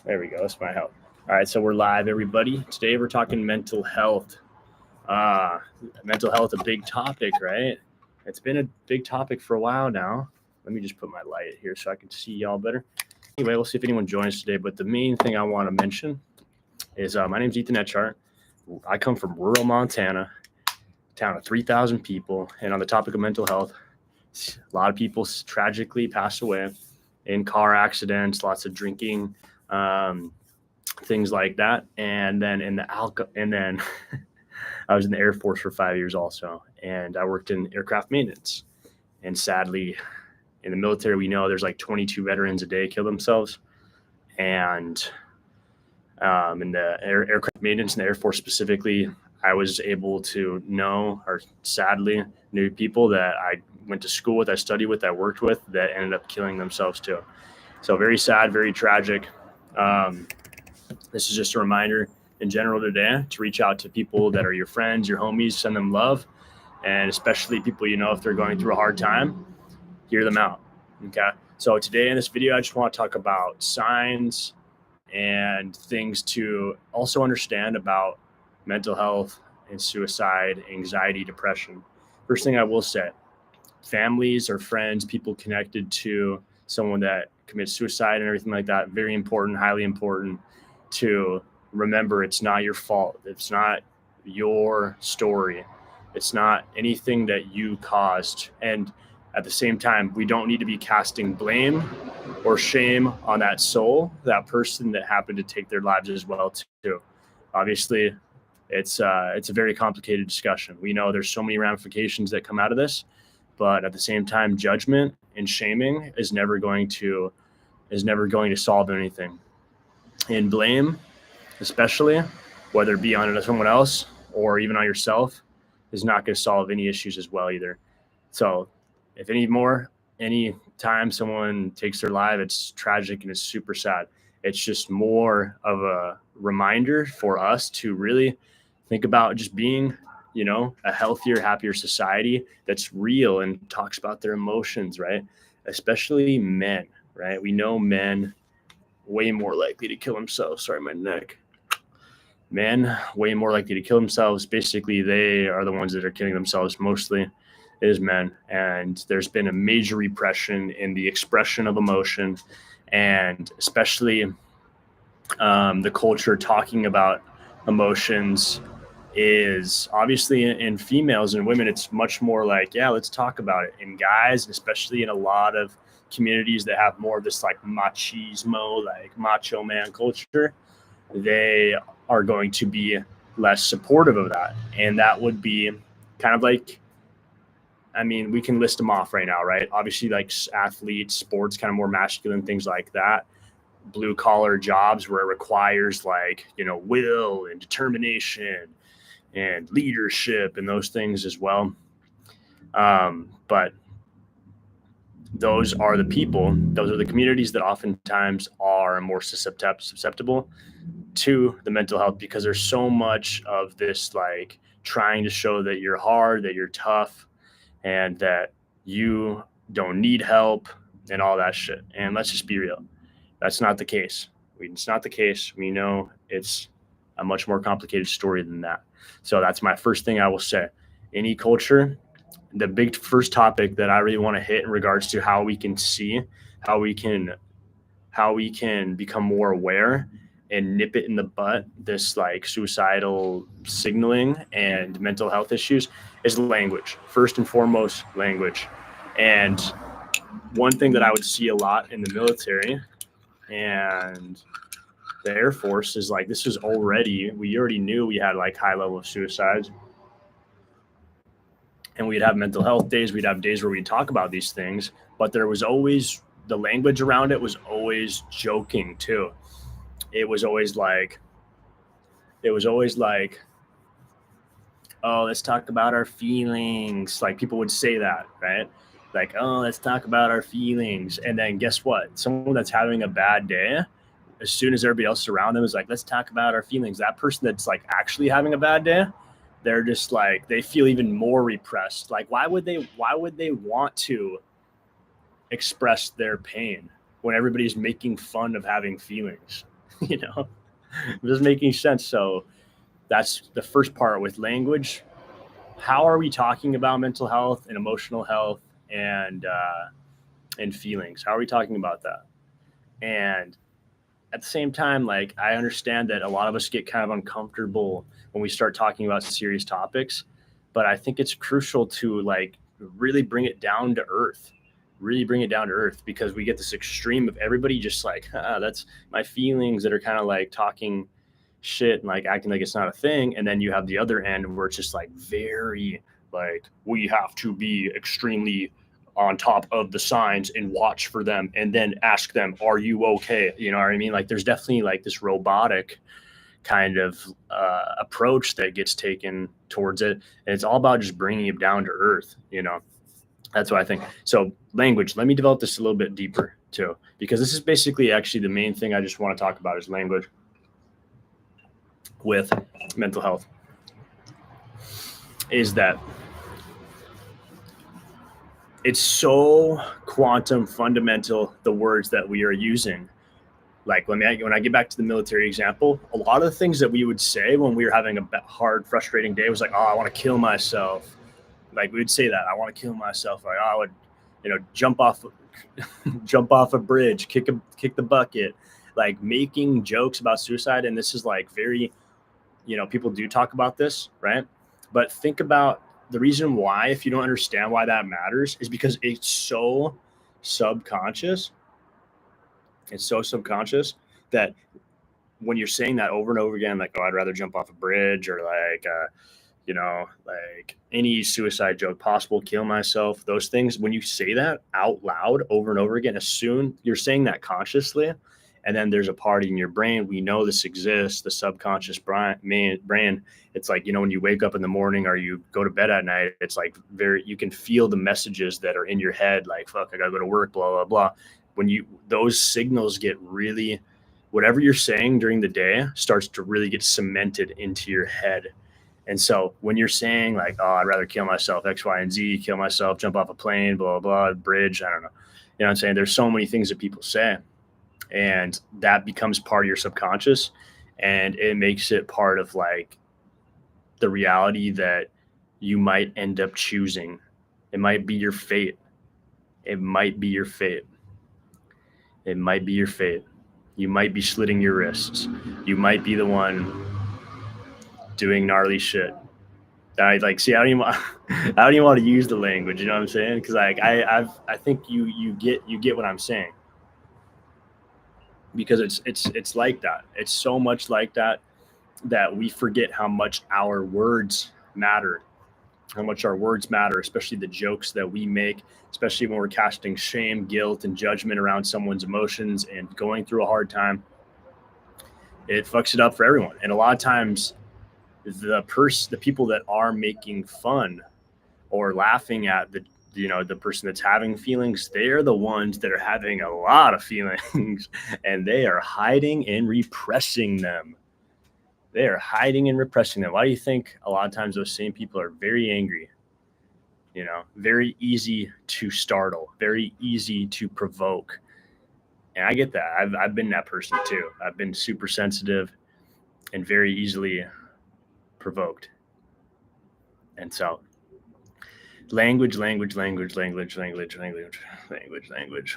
There we go. That's my help. All right, so we're live, everybody. Today we're talking mental health. Mental health, a big topic, right? It's been a big topic for a while now. Let me just put my light here so I can see y'all better. Anyway, we'll see if anyone joins today. But the main thing I want to mention is my name's Ethan Etchart. I come from rural Montana, town of 3,000 people. And on the topic of mental health, a lot of people tragically pass away in car accidents, lots of drinking, things like that. And then I was in the Air Force for 5 years also, and I worked in aircraft maintenance. And sadly, in the military, we know there's like 22 veterans a day kill themselves. And in the aircraft maintenance in the Air Force specifically, I was able to know, or sadly knew people that I went to school with, I studied with, I worked with that ended up killing themselves too. So very sad, very tragic. This is just a reminder in general today to reach out to people that are your friends, your homies, send them love, and especially people if they're going through a hard time, hear them out. Okay. So today in this video, I just want to talk about signs and things to also understand about mental health and suicide, anxiety, depression. First thing I will say, families or friends, people connected to someone that commits suicide and everything like that, very important, highly important to remember. It's not your fault. It's not your story. It's not anything that you caused. And at the same time, we don't need to be casting blame or shame on that soul, that person that happened to take their lives as well too. Obviously, it's a very complicated discussion. We know there's so many ramifications that come out of this, but at the same time, judgment and shaming is never going to solve anything. And blame, especially, whether it be on someone else or even on yourself, is not going to solve any issues as well either. So if any time someone takes their life, it's tragic and it's super sad. It's just more of a reminder for us to really think about just being, a healthier, happier society that's real and talks about their emotions, right? Especially men, right? We know men way more likely to kill themselves. Sorry, my neck. Men way more likely to kill themselves. Basically, they are the ones that are killing themselves. Mostly it is men. And there's been a major repression in the expression of emotion, and especially the culture talking about emotions is obviously in females and women, it's much more like, yeah, let's talk about it. In guys, especially in a lot of communities that have more of this like machismo, like macho man culture, they are going to be less supportive of that. And that would be kind of like, we can list them off right now, right? Obviously, like athletes, sports, kind of more masculine, things like that. Blue collar jobs where it requires like, will and determination and leadership and those things as well. But those are the communities that oftentimes are more susceptible to the mental health, because there's so much of this like trying to show that you're hard, that you're tough, and that you don't need help and all that shit. And let's just be real. That's not the case. It's not the case. We know it's a much more complicated story than that. So that's my first thing I will say. Any culture, the big first topic that I really want to hit in regards to how we can see, how we can become more aware and nip it in the butt, this like suicidal signaling and mental health issues, is language. First and foremost, language. And one thing that I would see a lot in the military and the Air Force is like, we already knew we had like high level of suicides, and we'd have mental health days. We'd have days where we'd talk about these things, but there was always, the language around it was always joking too. It was always like, oh, let's talk about our feelings. Like people would say that, right? Like, oh, let's talk about our feelings. And then guess what? Someone that's having a bad day, as soon as everybody else around them is like, let's talk about our feelings, that person that's like actually having a bad day, they're just like, they feel even more repressed. Like, why would they want to express their pain when everybody's making fun of having feelings? you know, it doesn't make any sense. So that's the first part with language. How are we talking about mental health and emotional health and feelings? How are we talking about that? And at the same time, like I understand that a lot of us get kind of uncomfortable when we start talking about serious topics, but I think it's crucial to like really bring it down to earth. Really bring it down to earth because we get this extreme of everybody just like, that's my feelings that are kind of like talking shit and like acting like it's not a thing. And then you have the other end where it's just like very like we have to be extremely on top of the signs and watch for them and then ask them, are you okay? You know what I mean? Like there's definitely like this robotic kind of approach that gets taken towards it. And it's all about just bringing it down to earth, you know? That's what I think. So language, let me develop this a little bit deeper too, because this is basically actually the main thing I just want to talk about is language with mental health is that it's so quantum fundamental, the words that we are using. Like when I get back to the military example, a lot of the things that we would say when we were having a hard, frustrating day was like, oh, I want to kill myself. Like we would say that, I want to kill myself. Like, oh, I would, jump off a bridge, kick the bucket, like making jokes about suicide. And this is like very, people do talk about this, right? But think about the reason why, if you don't understand why that matters, is because it's so subconscious. It's so subconscious that when you're saying that over and over again, like, oh, I'd rather jump off a bridge or like, like any suicide joke possible, kill myself, those things, when you say that out loud over and over again, as soon you're saying that consciously, and then there's a part in your brain, we know this exists, the subconscious brain. It's like, when you wake up in the morning or you go to bed at night, it's like you can feel the messages that are in your head, like, fuck, I gotta go to work, blah, blah, blah. When those signals get really, whatever you're saying during the day starts to really get cemented into your head. And so when you're saying like, oh, I'd rather kill myself, X, Y, and Z, kill myself, jump off a plane, blah, blah, blah, bridge, I don't know. You know what I'm saying? There's so many things that people say, and that becomes part of your subconscious, and it makes it part of like the reality that you might end up choosing. It might be your fate. It might be your fate. It might be your fate. You might be slitting your wrists. You might be the one doing gnarly shit. I like see. I don't even want to use the language. You know what I'm saying? Because like I think you get what I'm saying. Because it's like that. It's so much like that we forget how much our words matter. How much our words matter, especially the jokes that we make, especially when we're casting shame, guilt, and judgment around someone's emotions and going through a hard time. It fucks it up for everyone. And a lot of times the people that are making fun or laughing at the person that's having feelings, they're the ones that are having a lot of feelings and they are hiding and repressing them. They are hiding and repressing them. Why do you think a lot of times those same people are very angry? Very easy to startle, very easy to provoke. And I get that. I've been that person too. I've been super sensitive and very easily provoked. And so language.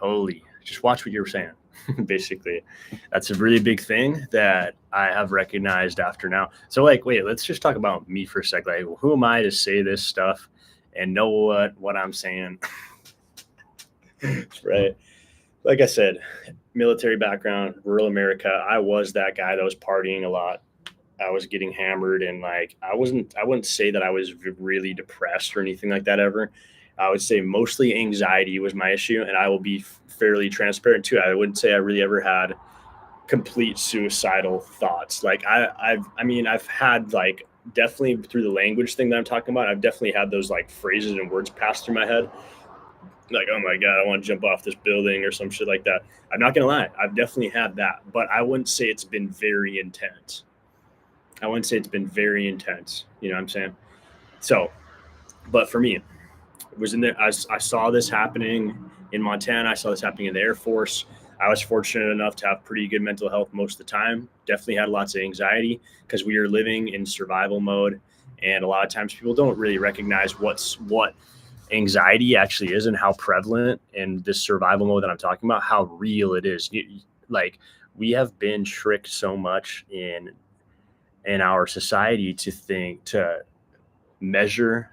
Holy, just watch what you're saying. Basically, that's a really big thing that I have recognized after now. So like, wait, let's just talk about me for a sec. Like, who am I to say this stuff and know what I'm saying? Right. Like I said, military background, rural America. I was that guy that was partying a lot. I was getting hammered, and like I wouldn't say that I was really depressed or anything like that ever. I would say mostly anxiety was my issue, and I will be fairly transparent too. I wouldn't say I really ever had complete suicidal thoughts. Like I've had like definitely through the language thing that I'm talking about, I've definitely had those like phrases and words pass through my head. Like, oh my God, I want to jump off this building or some shit like that. I'm not going to lie. I've definitely had that, but I wouldn't say it's been very intense. You know what I'm saying? So, but for me, it was in there. I saw this happening in Montana. I saw this happening in the Air Force. I was fortunate enough to have pretty good mental health most of the time. Definitely had lots of anxiety because we were living in survival mode. And a lot of times people don't really recognize what anxiety actually is and how prevalent in this survival mode that I'm talking about, how real it is. Like, we have been tricked so much in our society to measure,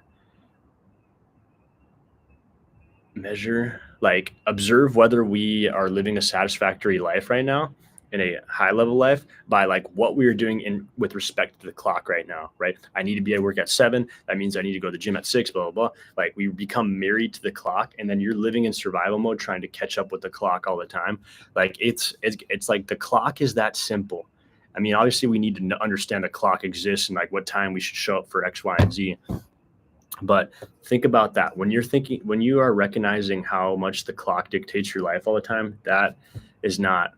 like observe whether we are living a satisfactory life right now, in a high level life, by like what we are doing in with respect to the clock right now, right? I need to be at work at 7. That means I need to go to the gym at 6, blah, blah, blah. Like, we become married to the clock, and then you're living in survival mode trying to catch up with the clock all the time. Like, it's like the clock is that simple. I mean, obviously we need to understand the clock exists and like what time we should show up for X, Y, and Z. But think about that. When you are recognizing how much the clock dictates your life all the time, that is not,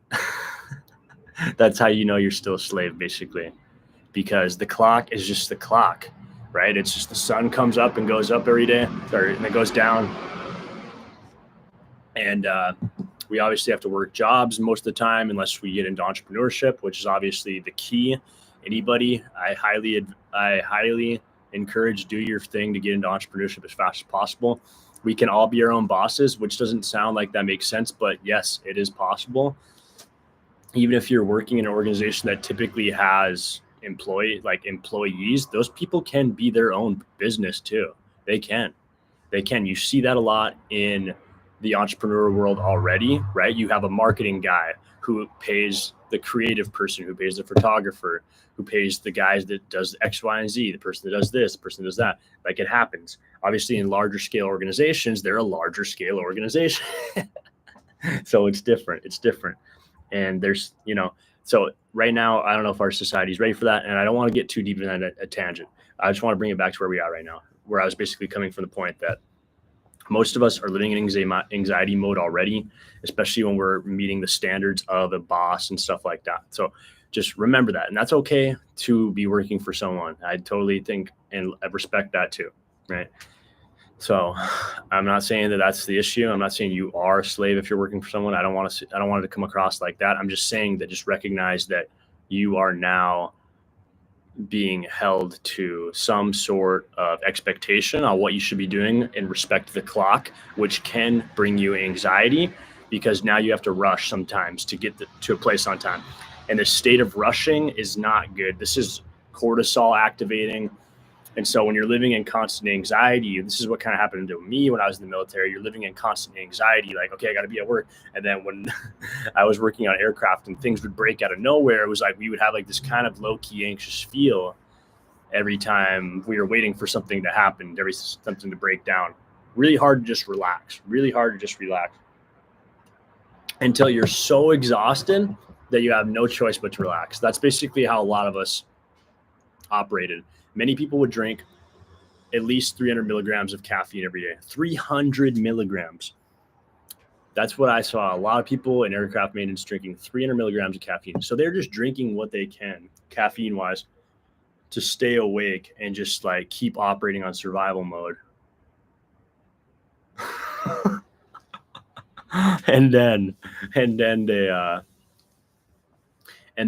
that's how you know you're still a slave, basically, because the clock is just the clock, right? It's just the sun comes up and goes up every day, and it goes down. And we obviously have to work jobs most of the time, unless we get into entrepreneurship, which is obviously the key. Anybody, I highly encourage, do your thing to get into entrepreneurship as fast as possible. We can all be our own bosses, which doesn't sound like that makes sense, but yes, it is possible. Even if you're working in an organization that typically has employees, those people can be their own business too. They can. You see that a lot in the entrepreneur world already, right? You have a marketing guy who pays the creative person, who pays the photographer, who pays the guys that does X, Y, and Z, the person that does this, the person that does that. Like, it happens. Obviously, in larger scale organizations, they're a larger scale organization. So it's different. And there's, so right now, I don't know if our society is ready for that. And I don't want to get too deep in a tangent. I just want to bring it back to where we are right now, where I was basically coming from the point that most of us are living in anxiety mode already, especially when we're meeting the standards of a boss and stuff like that. So just remember that. And that's okay to be working for someone. I totally think and I respect that too, right? So I'm not saying that that's the issue. I'm not saying you are a slave if you're working for someone. I don't want it to come across like that. I'm just saying that just recognize that you are now being held to some sort of expectation on what you should be doing in respect to the clock, which can bring you anxiety because now you have to rush sometimes to get to a place on time. And the state of rushing is not good. This is cortisol activating. And so when you're living in constant anxiety, this is what kind of happened to me when I was in the military. You're living in constant anxiety, like, okay, I got to be at work. And then when I was working on aircraft and things would break out of nowhere, it was like we would have like this kind of low-key anxious feel every time we were waiting for something to happen, something to break down. Really hard to just relax until you're so exhausted that you have no choice but to relax. That's basically how a lot of us operated. Many people would drink at least 300 milligrams of caffeine every day. 300 milligrams. That's what I saw. A lot of people in aircraft maintenance drinking 300 milligrams of caffeine. So they're just drinking what they can, caffeine-wise, to stay awake and just like keep operating on survival mode. and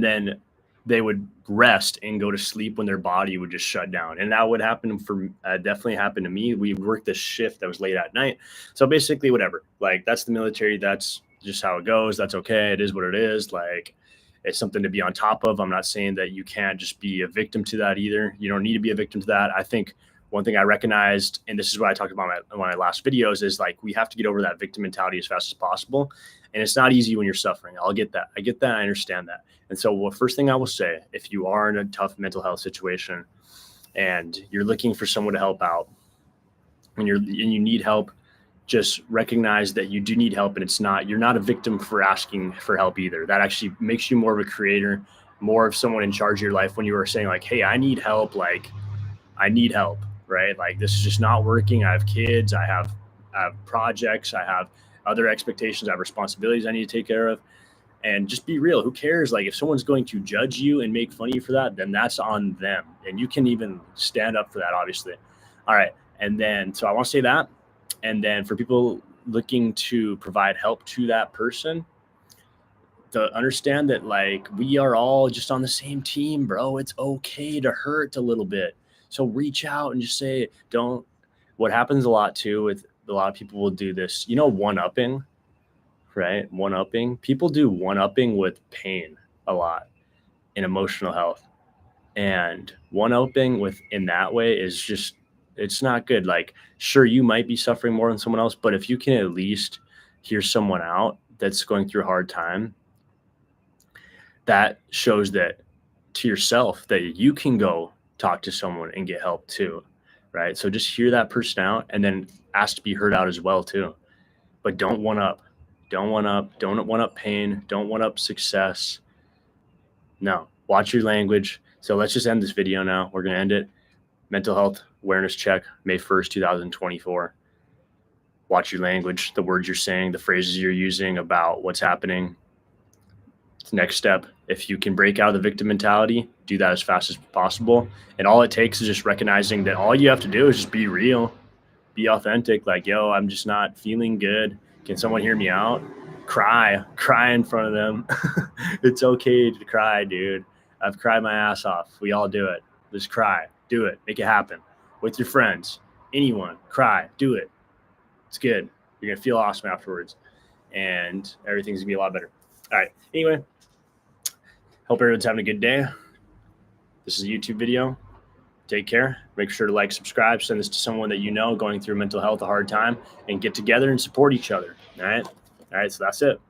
then they would rest and go to sleep when their body would just shut down. And that would happen definitely happened to me. We worked this shift that was late at night. So basically whatever, like that's the military. That's just how it goes. That's okay. It is what it is. Like, it's something to be on top of. I'm not saying that you can't just be a victim to that either. You don't need to be a victim to that. I think one thing I recognized, and this is what I talked about in one of my last videos, is like we have to get over that victim mentality as fast as possible. And it's not easy when you're suffering. I'll get that. I get that. I understand that. And so the first thing I will say, if you are in a tough mental health situation and you're looking for someone to help out and you need help, just recognize that you do need help, and you're not a victim for asking for help either. That actually makes you more of a creator, more of someone in charge of your life when you are saying like, hey, I need help. Like, I need help, right? Like, this is just not working. I have kids. I have projects. I have other expectations. I have responsibilities I need to take care of. And just be real. Who cares? Like, if someone's going to judge you and make fun of you for that, then that's on them. And you can even stand up for that, obviously. All right. And then, so I want to say that. And then for people looking to provide help to that person, to understand that like we are all just on the same team, bro. It's okay to hurt a little bit. So reach out and just say, don't. What happens a lot too with a lot of people will do this, one upping, right? One upping. People do one upping with pain a lot in emotional health. And one upping with in that way is just, it's not good. Like, sure, you might be suffering more than someone else, but if you can at least hear someone out that's going through a hard time, that shows that to yourself that you can go talk to someone and get help too, right? So just hear that person out and then ask to be heard out as well too. But don't one up. Don't one up. Don't one up pain. Don't one up success. No, watch your language. So let's just end this video now. We're going to end it. Mental health awareness check, May 1st, 2024. Watch your language, the words you're saying, the phrases you're using about what's happening. Next step, if you can break out of the victim mentality, do that as fast as possible. And all it takes is just recognizing that all you have to do is just be real, be authentic. Like, yo, I'm just not feeling good. Can someone hear me out? Cry in front of them. It's okay to cry, dude. I've cried my ass off. We all do it. Just cry, do it, make it happen with your friends, anyone, cry, do it. It's good. You're going to feel awesome afterwards and everything's gonna be a lot better. All right. Anyway, hope everyone's having a good day. This is a YouTube video. Take care. Make sure to like, subscribe, send this to someone that you know going through mental health, a hard time, and get together and support each other. All right. So that's it.